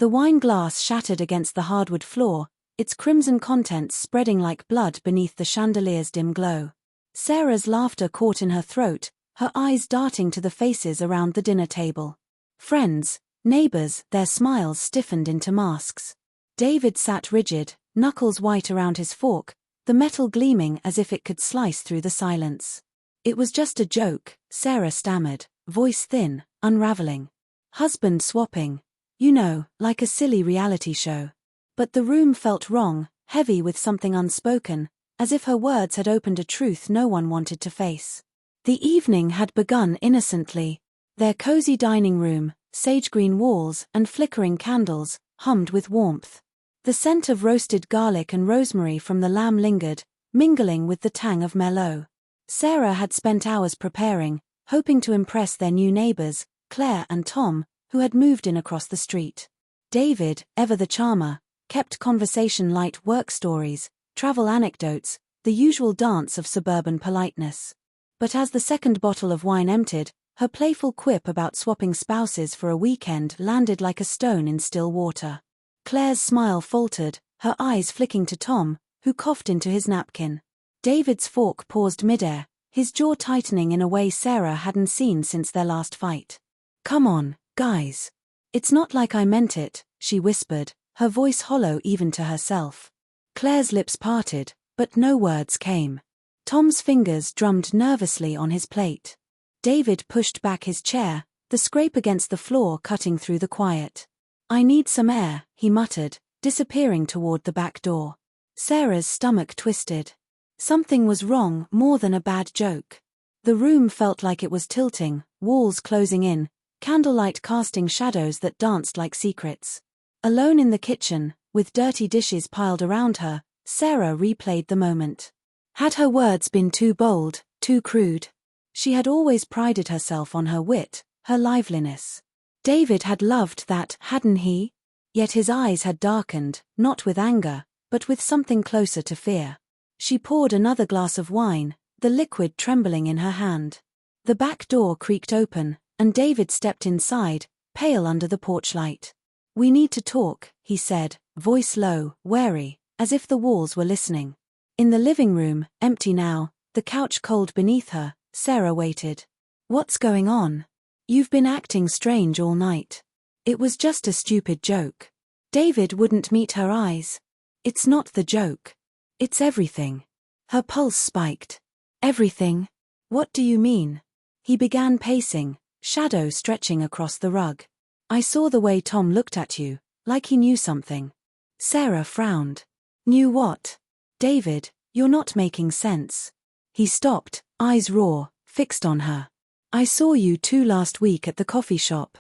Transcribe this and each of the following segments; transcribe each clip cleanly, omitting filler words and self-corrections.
The wine glass shattered against the hardwood floor, its crimson contents spreading like blood beneath the chandelier's dim glow. Sarah's laughter caught in her throat, her eyes darting to the faces around the dinner table. Friends, neighbors, their smiles stiffened into masks. David sat rigid, knuckles white around his fork, the metal gleaming as if it could slice through the silence. "It was just a joke," Sarah stammered, voice thin, unraveling. "Husband swapping. You know, like a silly reality show." But the room felt wrong, heavy with something unspoken, as if her words had opened a truth no one wanted to face. The evening had begun innocently. Their cozy dining room, sage-green walls and flickering candles, hummed with warmth. The scent of roasted garlic and rosemary from the lamb lingered, mingling with the tang of Merlot. Sarah had spent hours preparing, hoping to impress their new neighbors, Claire and Tom, who had moved in across the street. David, ever the charmer, kept conversation light, work stories, travel anecdotes, the usual dance of suburban politeness. But as the second bottle of wine emptied, her playful quip about swapping spouses for a weekend landed like a stone in still water. Claire's smile faltered, her eyes flicking to Tom, who coughed into his napkin. David's fork paused midair, his jaw tightening in a way Sarah hadn't seen since their last fight. "Come on, guys. It's not like I meant it," she whispered, her voice hollow even to herself. Claire's lips parted, but no words came. Tom's fingers drummed nervously on his plate. David pushed back his chair, the scrape against the floor cutting through the quiet. "I need some air," he muttered, disappearing toward the back door. Sarah's stomach twisted. Something was wrong, more than a bad joke. The room felt like it was tilting, walls closing in, candlelight casting shadows that danced like secrets. Alone in the kitchen, with dirty dishes piled around her, Sarah replayed the moment. Had her words been too bold, too crude? She had always prided herself on her wit, her liveliness. David had loved that, hadn't he? Yet his eyes had darkened, not with anger, but with something closer to fear. She poured another glass of wine, the liquid trembling in her hand. The back door creaked open, and David stepped inside, pale under the porch light. "We need to talk," he said, voice low, wary, as if the walls were listening. In the living room, empty now, the couch cold beneath her, Sarah waited. "What's going on? You've been acting strange all night." "It was just a stupid joke." David wouldn't meet her eyes. "It's not the joke. It's everything." Her pulse spiked. "Everything? What do you mean?" He began pacing, shadow stretching across the rug. "I saw the way Tom looked at you, like he knew something." Sarah frowned. "Knew what?" "David, you're not making sense." He stopped, eyes raw, fixed on her. "I saw you two last week at the coffee shop."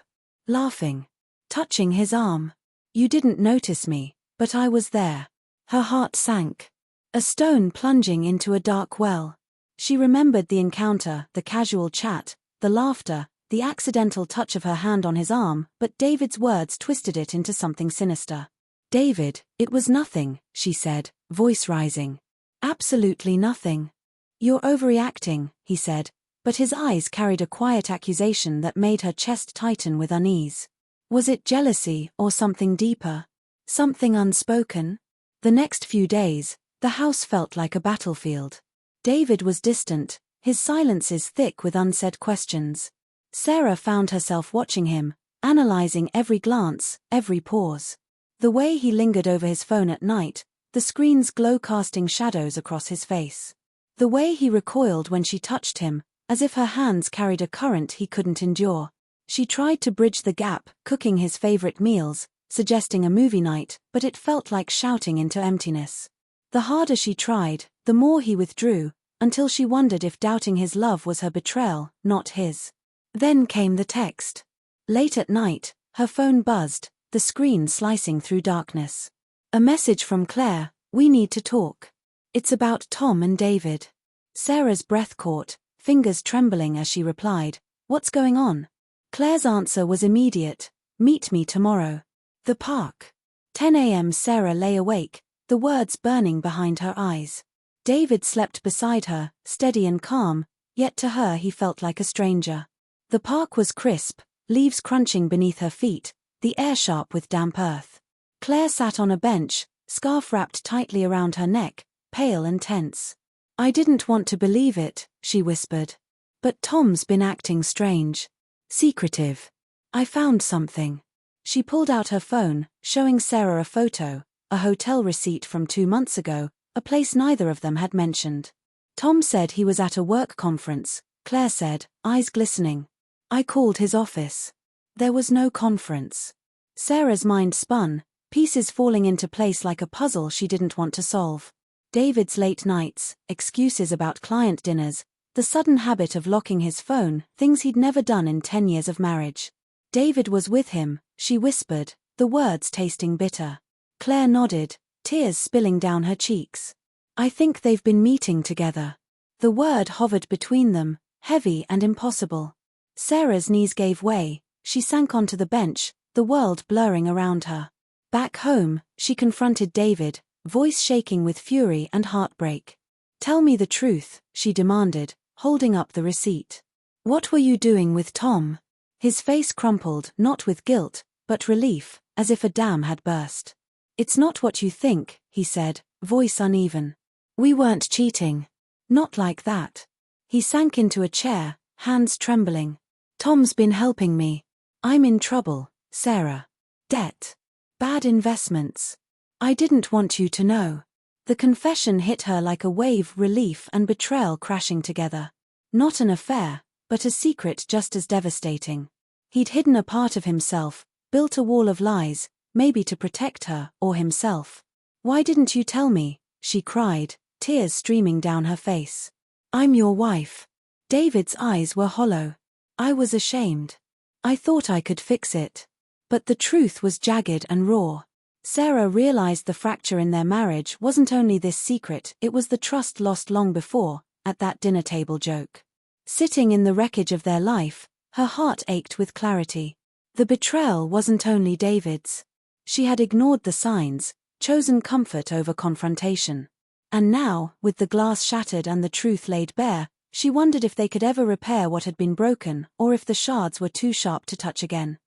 Laughing. Touching his arm. "You didn't notice me, but I was there." Her heart sank. A stone plunging into a dark well. She remembered the encounter, the casual chat, the laughter, the accidental touch of her hand on his arm, but David's words twisted it into something sinister. "David, it was nothing," she said, voice rising. "Absolutely nothing." "You're overreacting," he said, but his eyes carried a quiet accusation that made her chest tighten with unease. Was it jealousy or something deeper? Something unspoken? The next few days, the house felt like a battlefield. David was distant, his silences thick with unsaid questions. Sarah found herself watching him, analyzing every glance, every pause. The way he lingered over his phone at night, the screen's glow casting shadows across his face. The way he recoiled when she touched him, as if her hands carried a current he couldn't endure. She tried to bridge the gap, cooking his favorite meals, suggesting a movie night, but it felt like shouting into emptiness. The harder she tried, the more he withdrew, until she wondered if doubting his love was her betrayal, not his. Then came the text. Late at night, her phone buzzed, the screen slicing through darkness. A message from Claire, "We need to talk." "It's about Tom and David." Sarah's breath caught, fingers trembling as she replied, "What's going on?" Claire's answer was immediate, "Meet me tomorrow." The park. 10 a.m. Sarah lay awake, the words burning behind her eyes. David slept beside her, steady and calm, yet to her he felt like a stranger. The park was crisp, leaves crunching beneath her feet, the air sharp with damp earth. Claire sat on a bench, scarf wrapped tightly around her neck, pale and tense. "I didn't want to believe it," she whispered. "But Tom's been acting strange. Secretive. I found something." She pulled out her phone, showing Sarah a photo, a hotel receipt from 2 months ago, a place neither of them had mentioned. "Tom said he was at a work conference," Claire said, eyes glistening. "I called his office. There was no conference." Sarah's mind spun, pieces falling into place like a puzzle she didn't want to solve. David's late nights, excuses about client dinners, the sudden habit of locking his phone, things he'd never done in 10 years of marriage. "David was with him," she whispered, the words tasting bitter. Claire nodded, tears spilling down her cheeks. "I think they've been meeting together." The word hovered between them, heavy and impossible. Sarah's knees gave way, she sank onto the bench, the world blurring around her. Back home, she confronted David, voice shaking with fury and heartbreak. "Tell me the truth," she demanded, holding up the receipt. "What were you doing with Tom?" His face crumpled, not with guilt, but relief, as if a dam had burst. "It's not what you think," he said, voice uneven. "We weren't cheating. Not like that." He sank into a chair, hands trembling. "Tom's been helping me. I'm in trouble, Sarah. Debt. Bad investments. I didn't want you to know." The confession hit her like a wave, relief and betrayal crashing together. Not an affair, but a secret just as devastating. He'd hidden a part of himself, built a wall of lies, maybe to protect her, or himself. "Why didn't you tell me?" she cried, tears streaming down her face. "I'm your wife." David's eyes were hollow. "I was ashamed. I thought I could fix it." But the truth was jagged and raw. Sarah realized the fracture in their marriage wasn't only this secret, it was the trust lost long before, at that dinner table joke. Sitting in the wreckage of their life, her heart ached with clarity. The betrayal wasn't only David's. She had ignored the signs, chosen comfort over confrontation. And now, with the glass shattered and the truth laid bare, she wondered if they could ever repair what had been broken, or if the shards were too sharp to touch again.